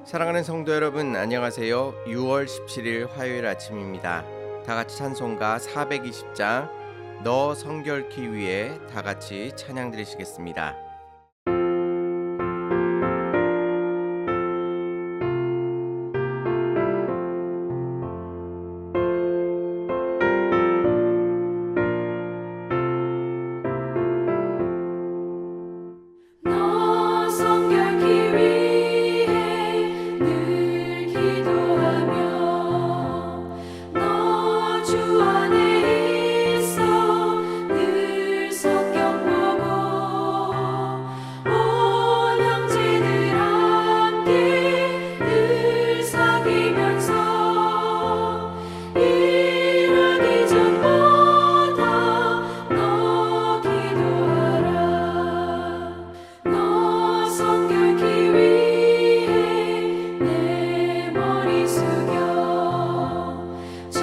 사랑하는 성도 여러분, 안녕하세요. 6월 17일 화요일 아침입니다. 다 같이 찬송가 420장 너 성결케 위해 다 같이 찬양 드리시겠습니다. 너 성결케 위해 늘 기도하며 너 주 안에 있어 늘 성경 보고 온 형제들 함께 늘 사귀면서 일하기 전보다 너 기도하라. 너 성결케 위해 내 머리 숙여 저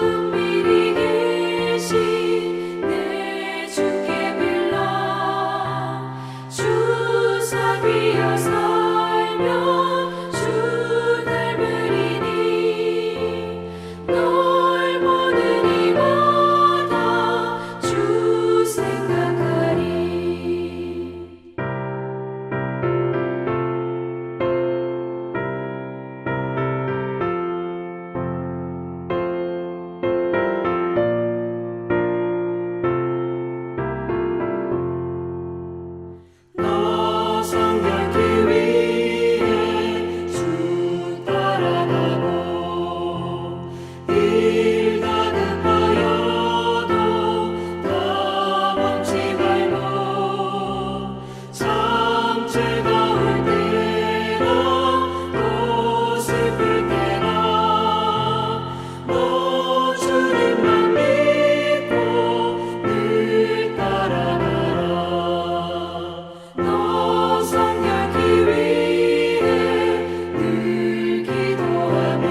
은밀히 계신 내 주께 빌라. 주 사귀어 살면 주 닮으리니 널 보는 이마다 주 생각하리. 너 성결케 위해 주 따라가고 일 다급하여도 다 멈지 말고 참 즐거울 때나 또 슬플 때나 너 주님만 믿고 늘 따라가라. 너 성결케 위해 늘 기도하며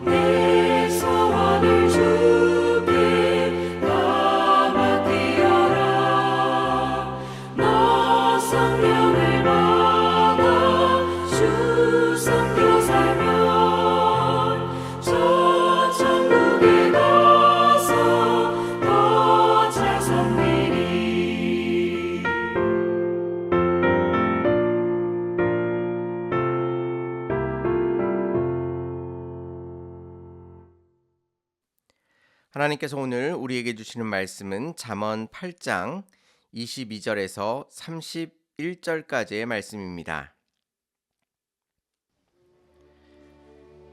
내 소원을 주께 다 맡기어라. 너 성령을 받아 주 섬겨 살면 저 천국에 가서 더 잘 섬기리. 하나님께서 오늘 우리에게 주시는 말씀은 잠언 8장 22절에서 31절까지의 말씀입니다.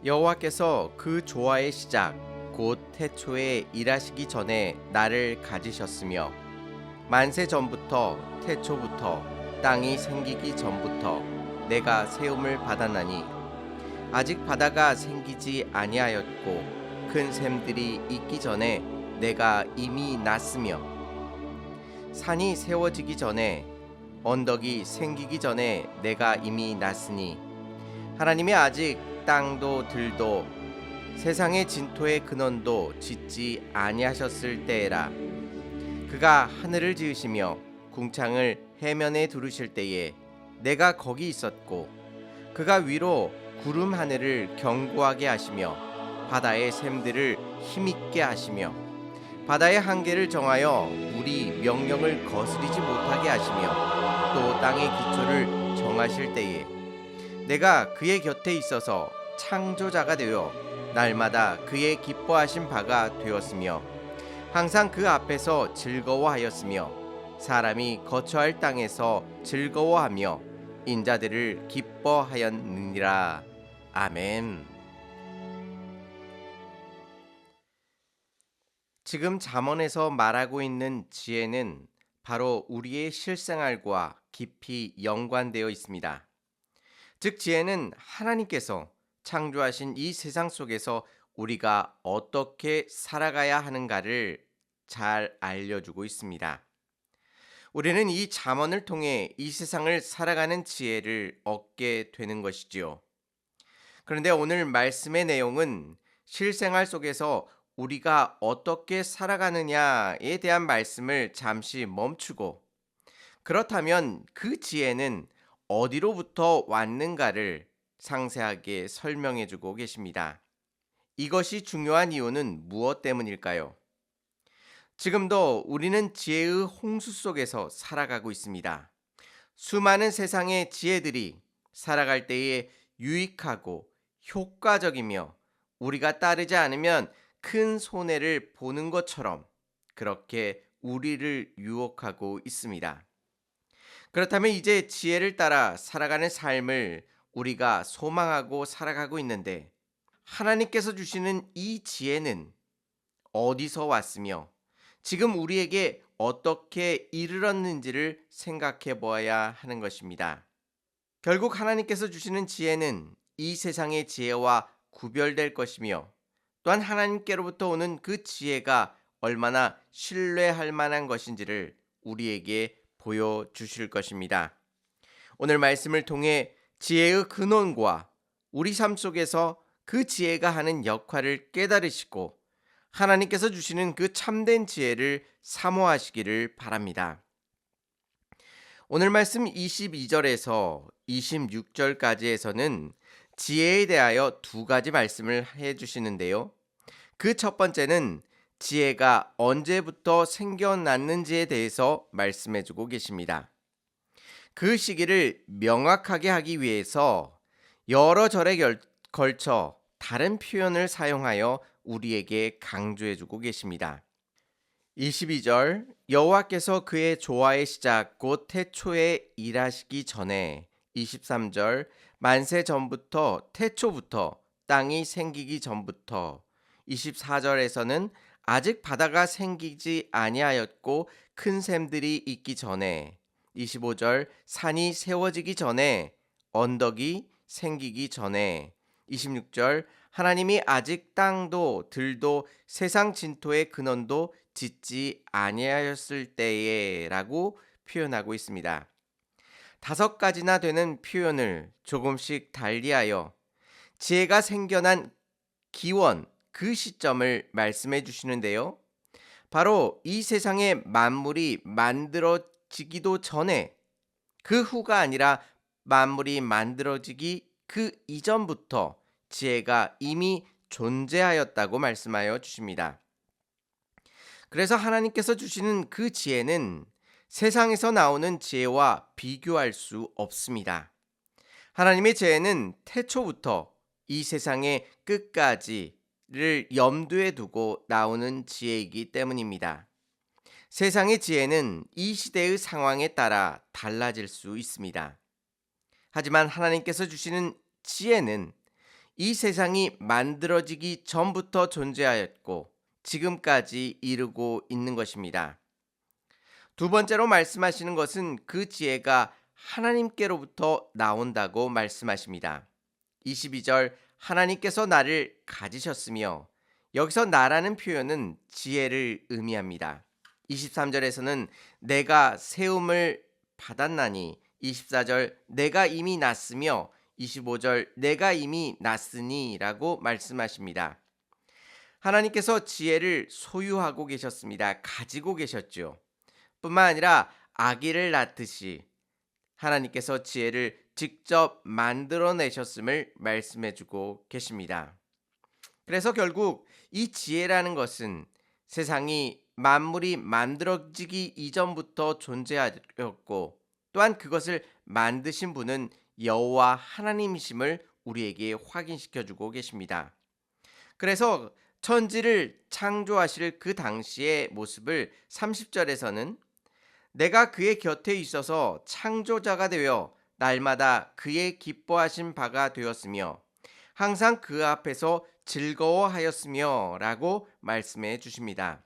여호와께서 그 조화의 시작 곧 태초에 일하시기 전에 나를 가지셨으며 만세 전부터 태초부터 땅이 생기기 전부터 내가 세움을 받았나니 아직 바다가 생기지 아니하였고 큰 샘들이 있기 전에 내가 이미 났으며 산이 세워지기 전에 언덕이 생기기 전에 내가 이미 났으니 하나님이 아직 땅도 들도 세상의 진토의 근원도 짓지 아니하셨을 때에라. 그가 하늘을 지으시며 궁창을 해면에 두르실 때에 내가 거기 있었고 그가 위로 구름 하늘을 견고하게 하시며 바다의 샘들을 힘있게 하시며 바다의 한계를 정하여 물이 명령을 거스리지 못하게 하시며 또 땅의 기초를 정하실 때에 내가 그의 곁에 있어서 창조자가 되어 날마다 그의 기뻐하신 바가 되었으며 항상 그 앞에서 즐거워하였으며 사람이 거처할 땅에서 즐거워하며 인자들을 기뻐하였느니라. 아멘. 지금 잠언에서 말하고 있는 지혜는 바로 우리의 실생활과 깊이 연관되어 있습니다. 즉 지혜는 하나님께서 창조하신 이 세상 속에서 우리가 어떻게 살아가야 하는가를 잘 알려주고 있습니다. 우리는 이 잠언을 통해 이 세상을 살아가는 지혜를 얻게 되는 것이지요. 그런데 오늘 말씀의 내용은 실생활 속에서 우리가 어떻게 살아가느냐에 대한 말씀을 잠시 멈추고 그렇다면 그 지혜는 어디로부터 왔는가를 상세하게 설명해 주고 계십니다. 이것이 중요한 이유는 무엇 때문일까요? 지금도 우리는 지혜의 홍수 속에서 살아가고 있습니다. 수많은 세상의 지혜들이 살아갈 때에 유익하고 효과적이며 우리가 따르지 않으면 큰 손해를 보는 것처럼 그렇게 우리를 유혹하고 있습니다. 그렇다면 이제 지혜를 따라 살아가는 삶을 우리가 소망하고 살아가고 있는데 하나님께서 주시는 이 지혜는 어디서 왔으며 지금 우리에게 어떻게 이르렀는지를 생각해 보아야 하는 것입니다. 결국 하나님께서 주시는 지혜는 이 세상의 지혜와 구별될 것이며 또한 하나님께로부터 오는 그 지혜가 얼마나 신뢰할 만한 것인지를 우리에게 보여주실 것입니다. 오늘 말씀을 통해 지혜의 근원과 우리 삶 속에서 그 지혜가 하는 역할을 깨달으시고 하나님께서 주시는 그 참된 지혜를 사모하시기를 바랍니다. 오늘 말씀 22절에서 26절까지에서는 지혜에 대하여 두 가지 말씀을 해 주시는데요. 그 첫 번째는 지혜가 언제부터 생겨났는지에 대해서 말씀해 주고 계십니다. 그 시기를 명확하게 하기 위해서 여러 절에 걸쳐 다른 표현을 사용하여 우리에게 강조해 주고 계십니다. 22절 여호와께서 그의 조화의 시작 곧 태초에 일하시기 전에 23절 만세 전부터 태초부터 땅이 생기기 전부터 24절에서는 아직 바다가 생기지 아니하였고 큰 샘들이 있기 전에 25절 산이 세워지기 전에 언덕이 생기기 전에 26절 하나님이 아직 땅도 들도 세상 진토의 근원도 짓지 아니하였을 때에라고 표현하고 있습니다. 다섯 가지나 되는 표현을 조금씩 달리하여 지혜가 생겨난 기원, 그 시점을 말씀해 주시는데요. 바로 이 세상의 만물이 만들어지기도 전에 그 후가 아니라 만물이 만들어지기 그 이전부터 지혜가 이미 존재하였다고 말씀하여 주십니다. 그래서 하나님께서 주시는 그 지혜는 세상에서 나오는 지혜와 비교할 수 없습니다. 하나님의 지혜는 태초부터 이 세상의 끝까지를 염두에 두고 나오는 지혜이기 때문입니다. 세상의 지혜는 이 시대의 상황에 따라 달라질 수 있습니다. 하지만 하나님께서 주시는 지혜는 이 세상이 만들어지기 전부터 존재하였고 지금까지 이르고 있는 것입니다. 두 번째로 말씀하시는 것은 그 지혜가 하나님께로부터 나온다고 말씀하십니다. 22절 하나님께서 나를 가지셨으며 여기서 나라는 표현은 지혜를 의미합니다. 23절에서는 내가 세움을 받았나니 24절 내가 이미 났으며 25절 내가 이미 났으니 라고 말씀하십니다. 하나님께서 지혜를 소유하고 계셨습니다. 가지고 계셨죠. 뿐만 아니라 아기를 낳듯이 하나님께서 지혜를 직접 만들어내셨음을 말씀해주고 계십니다. 그래서 결국 이 지혜라는 것은 세상이 만물이 만들어지기 이전부터 존재하였고 또한 그것을 만드신 분은 여호와 하나님이심을 우리에게 확인시켜주고 계십니다. 그래서 천지를 창조하실 그 당시의 모습을 30절에서는 내가 그의 곁에 있어서 창조자가 되어 날마다 그의 기뻐하신 바가 되었으며 항상 그 앞에서 즐거워하였으며 라고 말씀해 주십니다.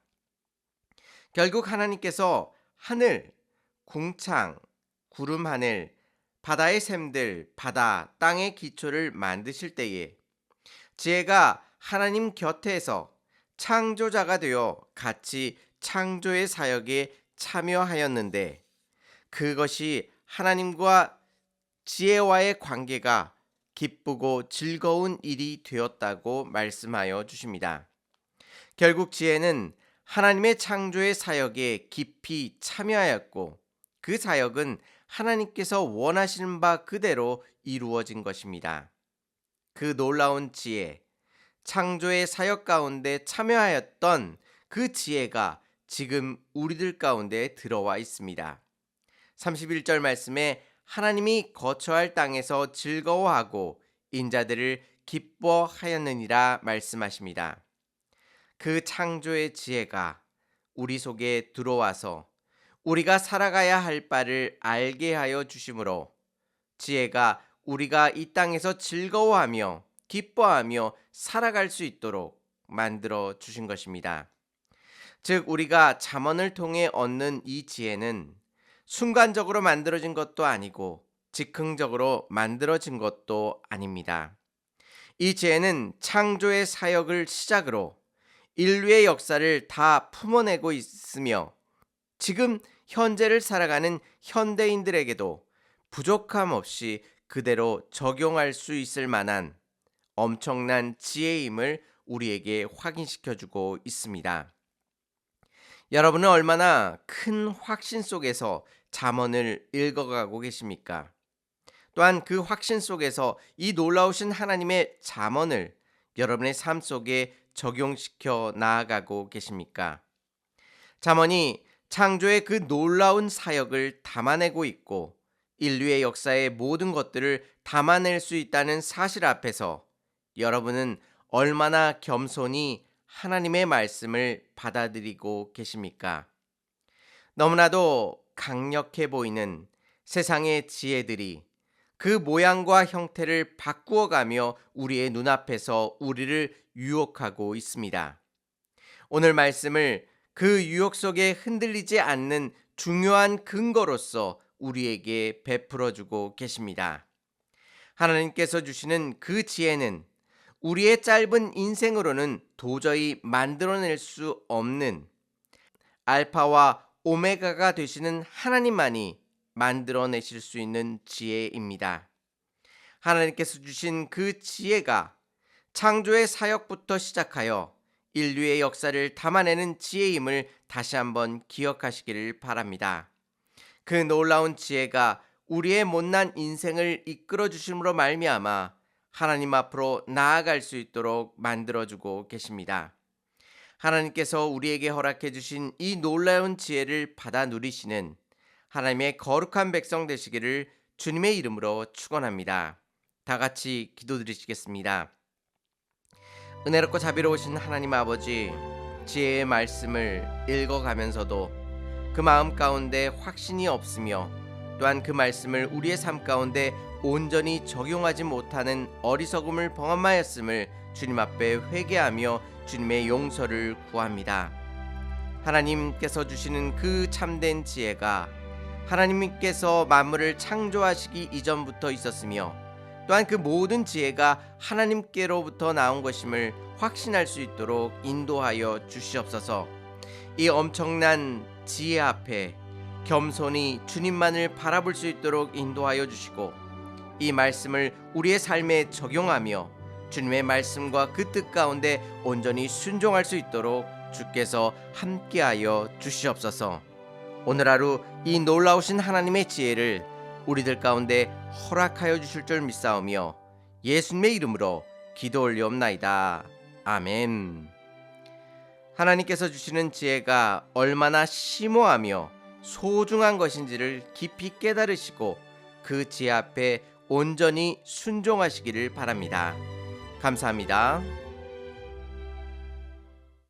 결국 하나님께서 하늘, 궁창, 구름 하늘, 바다의 샘들, 바다, 땅의 기초를 만드실 때에 지혜가 하나님 곁에서 창조자가 되어 같이 창조의 사역에 참여하였는데 그것이 하나님과 지혜와의 관계가 기쁘고 즐거운 일이 되었다고 말씀하여 주십니다. 결국 지혜는 하나님의 창조의 사역에 깊이 참여하였고 그 사역은 하나님께서 원하시는 바 그대로 이루어진 것입니다. 그 놀라운 지혜, 창조의 사역 가운데 참여하였던 그 지혜가 지금 우리들 가운데 들어와 있습니다. 31절 말씀에 하나님이 거처할 땅에서 즐거워하고 인자들을 기뻐하였느니라 말씀하십니다. 그 창조의 지혜가 우리 속에 들어와서 우리가 살아가야 할 바를 알게 하여 주심으로 지혜가 우리가 이 땅에서 즐거워하며 기뻐하며 살아갈 수 있도록 만들어 주신 것입니다. 즉 우리가 잠언을 통해 얻는 이 지혜는 순간적으로 만들어진 것도 아니고 즉흥적으로 만들어진 것도 아닙니다. 이 지혜는 창조의 사역을 시작으로 인류의 역사를 다 품어내고 있으며 지금 현재를 살아가는 현대인들에게도 부족함 없이 그대로 적용할 수 있을 만한 엄청난 지혜임을 우리에게 확인시켜주고 있습니다. 여러분은 얼마나 큰 확신 속에서 잠언을 읽어가고 계십니까? 또한 그 확신 속에서 이 놀라우신 하나님의 잠언을 여러분의 삶 속에 적용시켜 나아가고 계십니까? 잠언이 창조의 그 놀라운 사역을 담아내고 있고 인류의 역사의 모든 것들을 담아낼 수 있다는 사실 앞에서 여러분은 얼마나 겸손히 하나님의 말씀을 받아들이고 계십니까? 너무나도 강력해 보이는 세상의 지혜들이 그 모양과 형태를 바꾸어가며 우리의 눈앞에서 우리를 유혹하고 있습니다. 오늘 말씀을 그 유혹 속에 흔들리지 않는 중요한 근거로서 우리에게 베풀어주고 계십니다. 하나님께서 주시는 그 지혜는 우리의 짧은 인생으로는 도저히 만들어낼 수 없는 알파와 오메가가 되시는 하나님만이 만들어내실 수 있는 지혜입니다. 하나님께서 주신 그 지혜가 창조의 사역부터 시작하여 인류의 역사를 담아내는 지혜임을 다시 한번 기억하시기를 바랍니다. 그 놀라운 지혜가 우리의 못난 인생을 이끌어 주심으로 말미암아 하나님 앞으로 나아갈 수 있도록 만들어주고 계십니다. 하나님께서 우리에게 허락해 주신 이 놀라운 지혜를 받아 누리시는 하나님의 거룩한 백성 되시기를 주님의 이름으로 축원합니다. 다 같이 기도드리시겠습니다. 은혜롭고 자비로우신 하나님 아버지, 지혜의 말씀을 읽어가면서도 그 마음 가운데 확신이 없으며 또한 그 말씀을 우리의 삶 가운데 온전히 적용하지 못하는 어리석음을 범하였음을 주님 앞에 회개하며 주님의 용서를 구합니다. 하나님께서 주시는 그 참된 지혜가 하나님께서 만물을 창조하시기 이전부터 있었으며 또한 그 모든 지혜가 하나님께로부터 나온 것임을 확신할 수 있도록 인도하여 주시옵소서. 이 엄청난 지혜 앞에 겸손히 주님만을 바라볼 수 있도록 인도하여 주시고 이 말씀을 우리의 삶에 적용하며 주님의 말씀과 그 뜻 가운데 온전히 순종할 수 있도록 주께서 함께하여 주시옵소서. 오늘 하루 이 놀라우신 하나님의 지혜를 우리들 가운데 허락하여 주실 줄 믿사오며 예수님의 이름으로 기도 올리옵나이다. 아멘. 하나님께서 주시는 지혜가 얼마나 심오하며 소중한 것인지를 깊이 깨달으시고 그 지혜 앞에 온전히 순종하시기를 바랍니다. 감사합니다.